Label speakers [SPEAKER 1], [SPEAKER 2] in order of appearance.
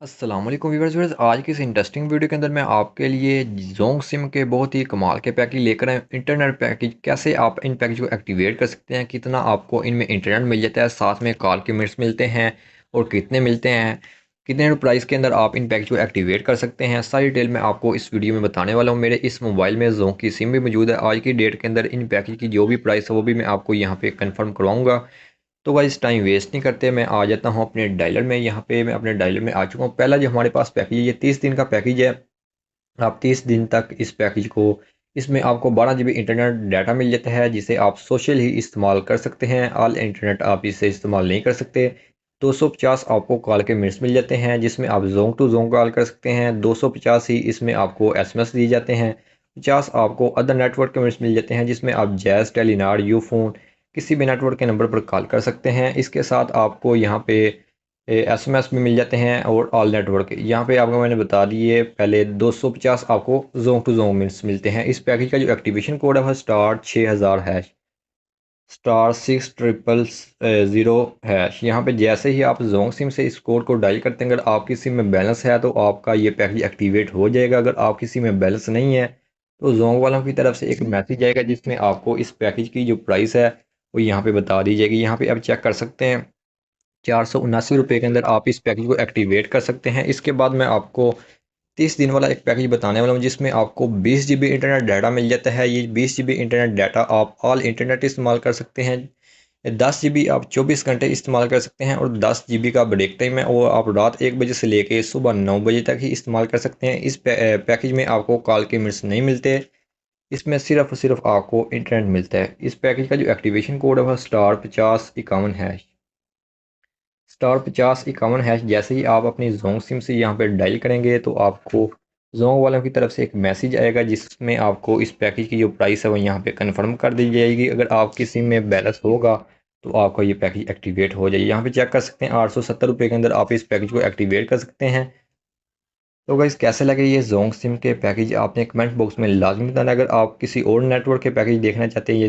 [SPEAKER 1] अस्सलाम वालेकुम व्यूअर्स आज की इस इंटरेस्टिंग वीडियो के अंदर मैं आपके लिए जोंग सिम के बहुत ही कमाल के पैकेज लेकर आए इंटरनेट पैकेज कैसे आप इन पैकेज को एक्टिवेट कर सकते हैं कितना आपको इनमें इंटरनेट मिल जाता है साथ में कॉल के मिनट्स मिलते हैं और कितने मिलते हैं कितने प्राइस के अंदर आप इन पैकेज को एक्टिवेट कर सकते हैं सारी डिटेल मैं आपको इस वीडियो में बताने वाला हूँ मेरे इस मोबाइल में जोंग की सिम भी मौजूद है आज की डेट के अंदर इन पैकेज की जो भी प्राइस है वो भी मैं आपको यहाँ पे कन्फर्म करवाऊँगा। तो गाइस टाइम वेस्ट नहीं करते मैं आ जाता हूँ अपने डायलर में। यहाँ पे मैं अपने डायलर में आ चुका हूँ। पहला जो हमारे पास पैकेज है ये 30 दिन का पैकेज है। आप 30 दिन तक इस पैकेज को इसमें आपको 12 GB इंटरनेट डाटा मिल जाता है जिसे आप सोशल ही इस्तेमाल कर सकते हैं। ऑल इंटरनेट आप इसे इस्तेमाल नहीं कर सकते। 250 आपको कॉल के मिनट्स मिल जाते हैं जिसमें आप जोंग टू जोंग कॉल कर सकते हैं। 250 ही इसमें आपको SMS दिए जाते हैं। 50 आपको अदर नेटवर्क के मिनट्स मिल जाते हैं जिसमें आप जैज़ टेलीनार यूफोन किसी भी नेटवर्क के नंबर पर कॉल कर सकते हैं। इसके साथ आपको यहाँ पे SMS भी मिल जाते हैं और ऑल नेटवर्क यहाँ पे आपको मैंने बता दिए पहले 250 आपको जोंग टू जोंग मिनट्स मिलते हैं। इस पैकेज का जो एक्टिवेशन कोड है वह *6000# *60000 हैश। यहाँ पे जैसे ही आप जोंग सिम से इस कोड को डायल करते हैं अगर आपकी सिम में बैलेंस है तो आपका ये पैकेज एक्टिवेट हो जाएगा। अगर आपकी सिम में बैलेंस नहीं है तो जोंग वालों की तरफ से एक मैसेज आएगा जिसमें आपको इस पैकेज की जो प्राइस है वो यहाँ पे बता दी जाएगी। यहाँ पे आप चेक कर सकते हैं 479 रुपये के अंदर आप इस पैकेज को एक्टिवेट कर सकते हैं। इसके बाद मैं आपको 30 दिन वाला एक पैकेज बताने वाला हूँ जिसमें आपको 20 GB इंटरनेट डाटा मिल जाता है। ये 20 GB इंटरनेट डाटा आप ऑल इंटरनेट इस्तेमाल कर सकते हैं। 10 GB आप 24 घंटे इस्तेमाल कर सकते हैं और 10 GB का ब्रेक टाइम है वो आप रात 1 बजे से लेके सुबह 9 बजे तक ही इस्तेमाल कर सकते हैं। इस पैकेज में आपको कॉल के मिनट्स नहीं मिलते। इसमें सिर्फ और सिर्फ आपको इंटरनेट मिलता है। इस पैकेज का जो एक्टिवेशन कोड है वह *5051#। *5051# जैसे ही आप अपनी जोंग सिम से यहाँ पे डायल करेंगे तो आपको जोंग वालों की तरफ से एक मैसेज आएगा जिसमें आपको इस पैकेज की जो प्राइस है वो यहाँ पे कंफर्म कर दी जाएगी। अगर आपकी सिम में बैलेंस होगा तो आपका ये पैकेज एक्टिवेट हो जाएगी। यहाँ पे चेक कर सकते हैं 870 रुपये के अंदर आप इस पैकेज को एक्टिवेट कर सकते हैं। तो गाइस कैसे लगे ये जोंग सिम के पैकेज आपने कमेंट बॉक्स में लाजमी बताना। अगर आप किसी और नेटवर्क के पैकेज देखना चाहते हैं ये